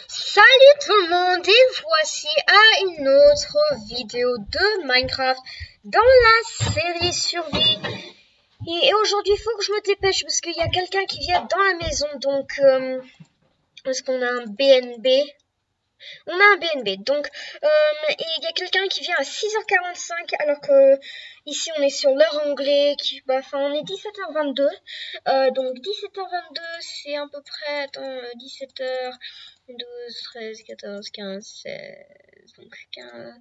Salut tout le monde et voici à une autre vidéo de Minecraft dans la série survie. Et aujourd'hui il faut que je me dépêche parce qu'il y a quelqu'un qui vient dans la maison, donc est-ce qu'on a un BNB? On a un BNB, donc et il y a quelqu'un qui vient à 6h45 alors que ici on est sur l'heure anglais, enfin on est 17h22, donc 17h22 c'est à peu près, attends, 17h, 12, 13, 14, 15, 16, donc 15...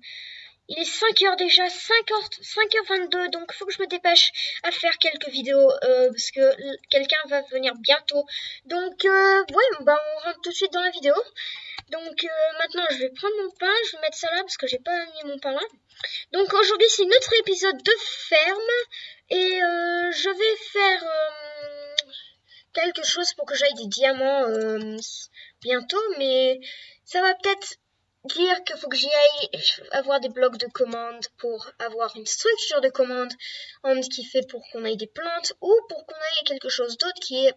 Il est 5h déjà, 5h22, donc il faut que je me dépêche à faire quelques vidéos parce que quelqu'un va venir bientôt. Donc ouais, bah on rentre tout de suite dans la vidéo. Donc maintenant je vais prendre mon pain, je vais mettre ça là parce que j'ai pas mis mon pain là. Donc aujourd'hui c'est notre épisode de ferme et je vais faire quelque chose pour que j'aille des diamants bientôt, mais ça va peut-être dire qu'il faut que j'y aille avoir des blocs de commande pour avoir une structure de commande qui fait pour qu'on aille des plantes ou pour qu'on aille quelque chose d'autre qui est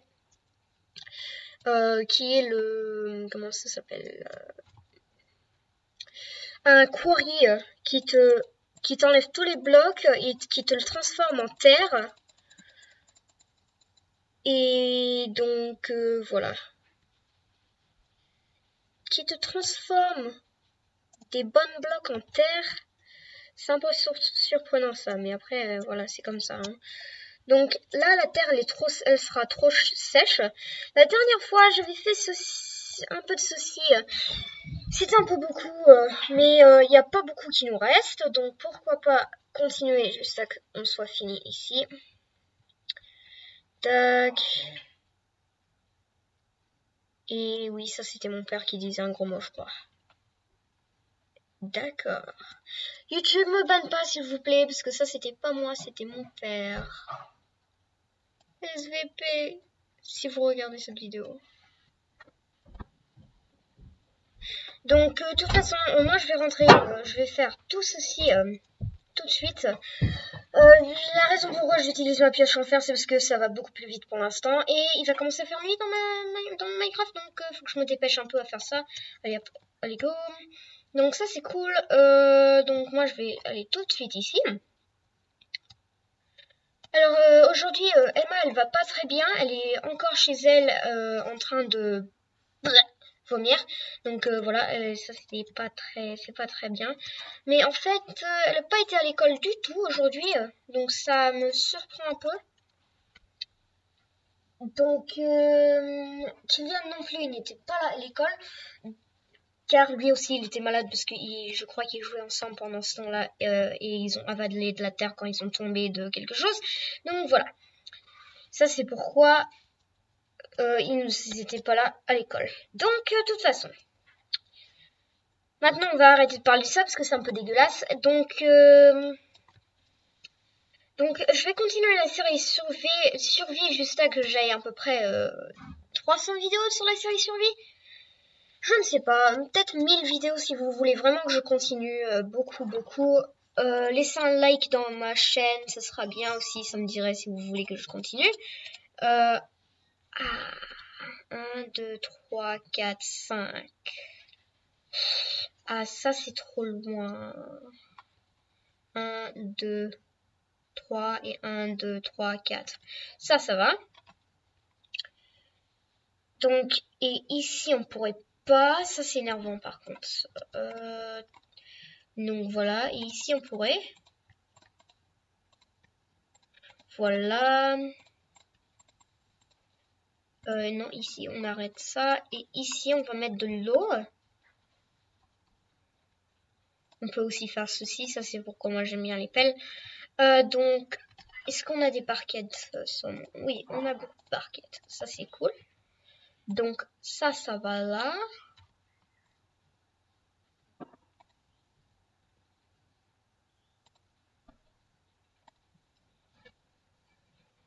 le, comment ça s'appelle, un courrier qui t'enlève tous les blocs et qui te le transforme en terre. Et donc voilà, qui te transforme des bonnes blocs en terre. C'est un peu surprenant ça, mais après voilà, c'est comme ça, hein. Donc là la terre elle sera trop sèche. La dernière fois j'avais fait un peu de ceci, c'était un peu beaucoup, mais il n'y a pas beaucoup qui nous reste, donc pourquoi pas continuer jusqu'à ce qu'on soit fini ici. Tac. Et oui, ça c'était mon père qui disait un gros mot, je crois. D'accord. YouTube, me banne pas s'il vous plaît, parce que ça c'était pas moi, c'était mon père. SVP, si vous regardez cette vidéo. Donc de toute façon, moi je vais rentrer, je vais faire tout ceci tout de suite. La raison pour laquelle j'utilise ma pioche en fer, c'est parce que ça va beaucoup plus vite pour l'instant. Et il va commencer à faire nuit dans Minecraft, donc faut que je me dépêche un peu à faire ça. Allez hop, allez go. Donc ça c'est cool. Donc moi je vais aller tout de suite ici. Alors aujourd'hui Emma elle va pas très bien, elle est encore chez elle en train de vomir. Donc voilà, ça c'est pas très bien. Mais en fait, elle n'a pas été à l'école du tout aujourd'hui, donc ça me surprend un peu. Donc Kylian non plus, il n'était pas là à l'école, car lui aussi il était malade parce que je crois qu'ils jouaient ensemble pendant ce temps-là et ils ont avalé de la terre quand ils sont tombés de quelque chose. Donc voilà, ça c'est pourquoi ils n'étaient pas là à l'école. Donc de toute façon, maintenant on va arrêter de parler de ça parce que c'est un peu dégueulasse. Donc je vais continuer la série survie jusqu'à que j'aille à peu près 300 vidéos sur la série survie. Je ne sais pas, peut-être 1000 vidéos si vous voulez vraiment que je continue beaucoup. Laissez un like dans ma chaîne, ça sera bien aussi, ça me dirait si vous voulez que je continue. 1, 2, 3, 4, 5. Ah, ça c'est trop loin. 1, 2, 3 et 1, 2, 3, 4. Ça va. Donc, et ici on pourrait pas, ça c'est énervant par contre. Donc voilà, et ici on pourrait. Voilà. Non, ici on arrête ça. Et ici on va mettre de l'eau. On peut aussi faire ceci, ça c'est pourquoi moi j'aime bien les pelles. Donc, est-ce qu'on a des parquettes Oui, on a beaucoup de parquettes, ça c'est cool. Donc ça va là.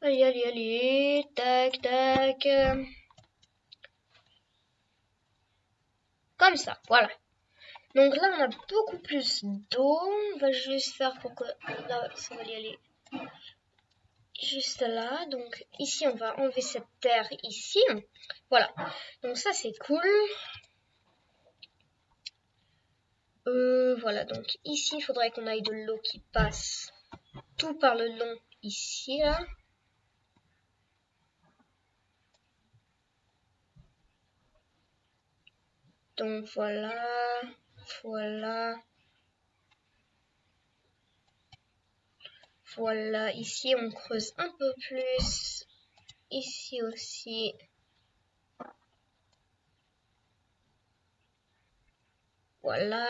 Allez, tac. Comme ça, voilà. Donc là, on a beaucoup plus d'eau. On va juste faire pour que là, ça va y aller juste là. Donc ici, on va enlever cette terre ici. Voilà. Donc ça, c'est cool. Voilà, donc ici, il faudrait qu'on aille de l'eau qui passe tout par le long ici, là. Donc voilà, voilà. Voilà, ici on creuse un peu plus. Ici aussi. Voilà.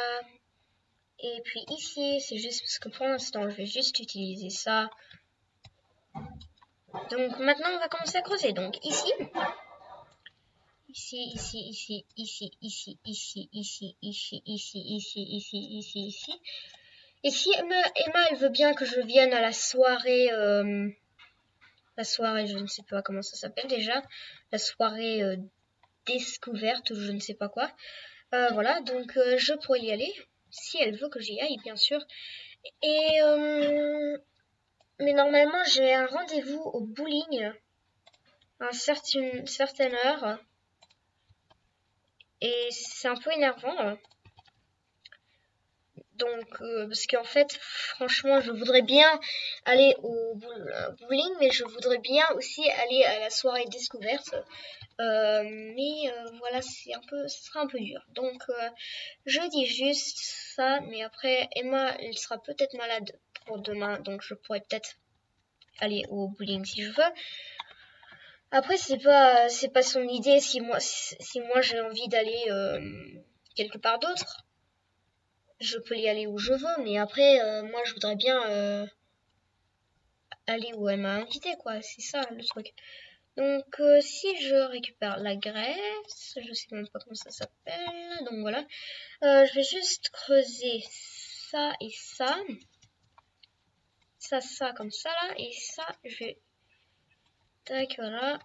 Et puis ici, c'est juste parce que pour l'instant, je vais juste utiliser ça. Donc maintenant, on va commencer à creuser. Donc ici. Ici, ici, ici, ici, ici, ici, ici, ici, ici, ici, ici, ici, ici. Ici, Emma, elle veut bien que je vienne à la soirée, je ne sais pas comment ça s'appelle déjà, la soirée découverte ou je ne sais pas quoi. Voilà, donc je pourrais y aller, si elle veut que j'y aille, bien sûr. Et mais normalement, j'ai un rendez-vous au bowling à une certaine heure. Et c'est un peu énervant. Donc, parce qu'en fait, franchement, je voudrais bien aller au bowling, mais je voudrais bien aussi aller à la soirée découverte. Mais voilà, ce sera un peu dur. Donc, je dis juste ça, mais après, Emma, elle sera peut-être malade pour demain, donc je pourrais peut-être aller au bowling si je veux. Après, c'est pas son idée si moi j'ai envie d'aller quelque part d'autre. Je peux y aller où je veux, mais après, moi, je voudrais bien aller où elle m'a invité, quoi. C'est ça, le truc. Donc, si je récupère la graisse, je sais même pas comment ça s'appelle. Donc, voilà. Je vais juste creuser ça et ça. Ça, comme ça, là. Et ça, je vais... Tac, voilà.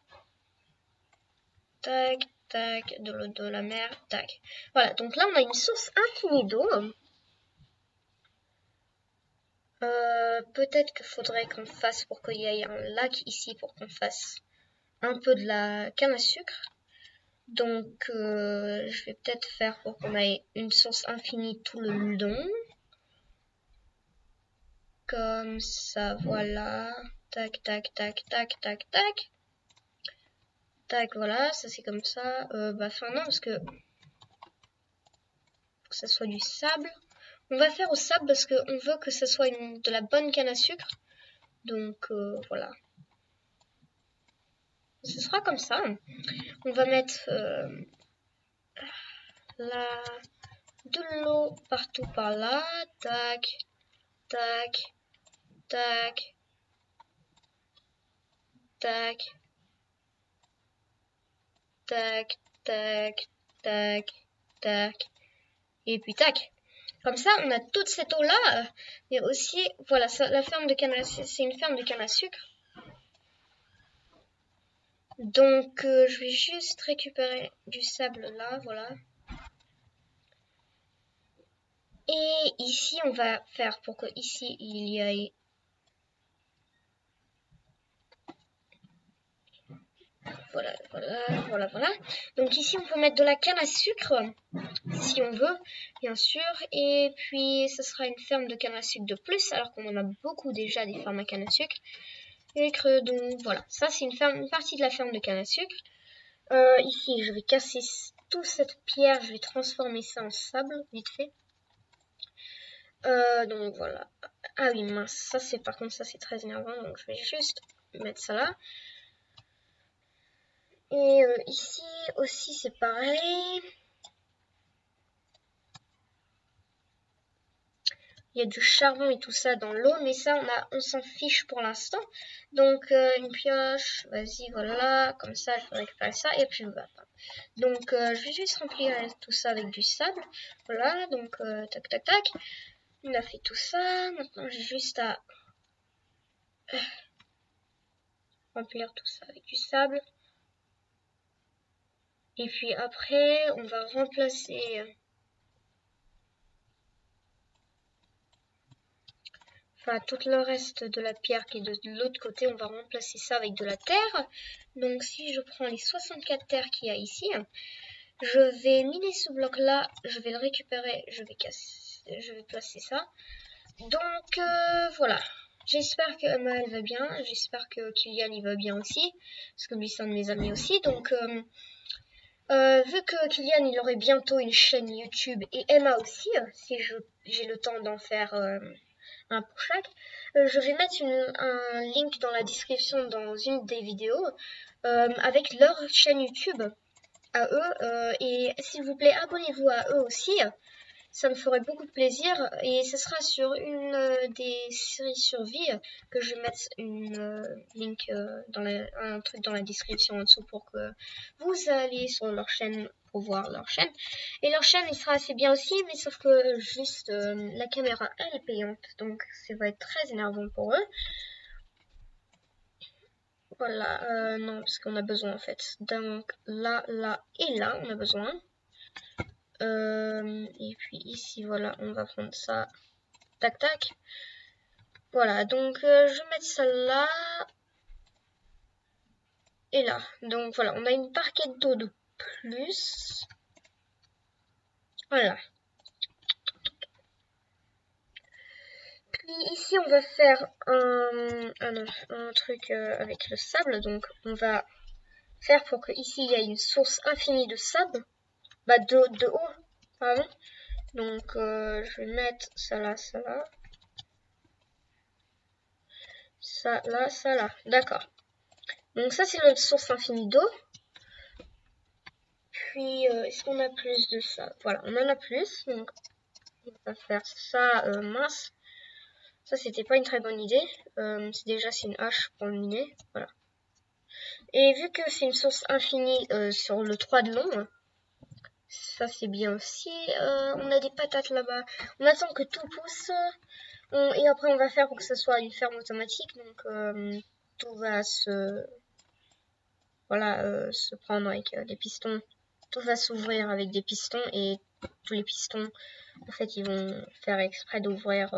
Tac, tac, de l'eau de la mer. Tac. Voilà, donc là, on a une source infinie d'eau. Peut-être qu'il faudrait qu'on fasse pour qu'il y ait un lac ici pour qu'on fasse un peu de la canne à sucre. Donc je vais peut-être faire pour qu'on ait une source infinie tout le long. Comme ça, voilà. Tac, tac, tac, tac, tac, tac. Tac, voilà, ça c'est comme ça. Enfin non, parce que faut que ça soit du sable. On va faire au sable parce qu'on veut que ça soit de la bonne canne à sucre. Donc voilà. Ce sera comme ça. On va mettre de l'eau partout par là. Tac, tac, tac, tac, tac, tac, tac, tac. Et puis tac. Comme ça, on a toute cette eau-là. Mais aussi, voilà, ça, la ferme de canne à sucre, c'est une ferme de canne à sucre. Donc, je vais juste récupérer du sable là, voilà. Et ici, on va faire pour que ici, il y ait... Voilà, voilà, voilà, voilà. Donc ici, on peut mettre de la canne à sucre, si on veut, bien sûr. Et puis, ce sera une ferme de canne à sucre de plus, alors qu'on en a beaucoup déjà des fermes à canne à sucre. Et que, donc, voilà. Ça, c'est une partie de la ferme de canne à sucre. Ici, je vais casser toute cette pierre, je vais transformer ça en sable, vite fait. Donc voilà. Ah oui, mince, ça c'est par contre, ça c'est très énervant, donc je vais juste mettre ça là. Et ici aussi c'est pareil. Il y a du charbon et tout ça dans l'eau, mais ça on s'en fiche pour l'instant. Donc une pioche, vas-y, voilà, comme ça je vais récupérer ça et puis voilà. Donc je vais juste remplir tout ça avec du sable. Voilà, donc tac tac tac. On a fait tout ça. Maintenant j'ai juste à remplir tout ça avec du sable. Et puis après, on va remplacer tout le reste de la pierre qui est de l'autre côté, on va remplacer ça avec de la terre. Donc si je prends les 64 terres qu'il y a ici, je vais miner ce bloc là, je vais le récupérer, je vais casser je vais placer ça. Donc voilà. J'espère que Emma elle va bien. J'espère que Kylian il va bien aussi. Parce que lui c'est un de mes amis aussi. Donc vu que Kylian il aurait bientôt une chaîne YouTube et Emma aussi, si j'ai le temps d'en faire un pour chaque, je vais mettre un link dans la description dans une des vidéos avec leur chaîne YouTube à eux. Et s'il vous plaît, abonnez-vous à eux aussi. Ça me ferait beaucoup de plaisir et ce sera sur une des séries survie que je vais mettre une link un truc dans la description en dessous pour que vous allez sur leur chaîne pour voir leur chaîne. Et leur chaîne il sera assez bien aussi, mais sauf que juste la caméra elle est payante, donc ça va être très énervant pour eux. Voilà, non parce qu'on a besoin en fait. Donc là et là on a besoin. Et puis ici voilà on va prendre ça, tac tac, voilà. Donc je vais mettre ça là et là. Donc voilà, on a une barquette d'eau de plus, voilà. Puis ici on va faire un truc avec le sable. Donc on va faire pour que ici il y a une source infinie de sable, bah de eau, pardon. Donc je vais mettre ça là, ça là, ça là, ça là, d'accord. Donc ça c'est notre source infinie d'eau. Puis est-ce qu'on a plus de ça? Voilà, on en a plus. Donc on va faire ça, mince. Ça c'était pas une très bonne idée. C'est une hache pour le miner. Voilà. Et vu que c'est une source infinie sur le 3 de long, ça c'est bien aussi. On a des patates là-bas. On attend que tout pousse. Et après on va faire pour que ce soit une ferme automatique. Donc tout va se prendre avec des pistons. Tout va s'ouvrir avec des pistons et tous les pistons en fait ils vont faire exprès d'ouvrir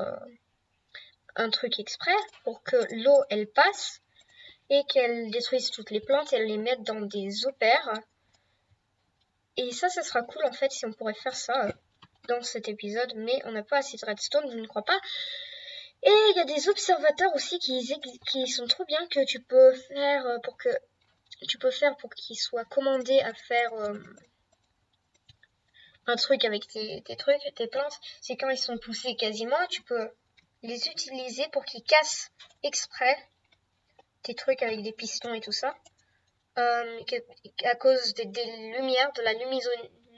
un truc exprès pour que l'eau elle passe et qu'elle détruise toutes les plantes et elle les mette dans des opères. Et ça sera cool en fait si on pourrait faire ça dans cet épisode, mais on n'a pas assez de redstone, je ne crois pas. Et il y a des observateurs aussi qui sont trop bien que tu peux faire pour qu'ils soient commandés à faire un truc avec tes plantes. C'est quand ils sont poussés quasiment, tu peux les utiliser pour qu'ils cassent exprès tes trucs avec des pistons et tout ça. À cause des lumières, de la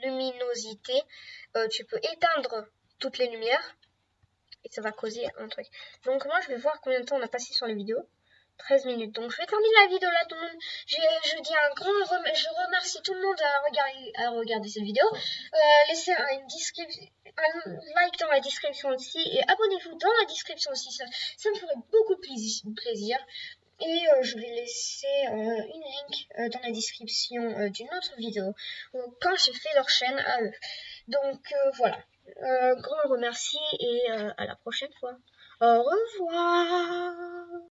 luminosité, tu peux éteindre toutes les lumières et ça va causer un truc. Donc moi je vais voir combien de temps on a passé sur les vidéos. 13 minutes. Donc je vais terminer la vidéo là tout le monde. Je dis je remercie tout le monde à regarder cette vidéo. Laissez un like dans la description aussi et abonnez-vous dans la description aussi. Ça me ferait beaucoup de plaisir. Et je vais laisser une link dans la description d'une autre vidéo quand j'ai fait leur chaîne à eux. Donc voilà. Grand remercie et à la prochaine fois. Au revoir.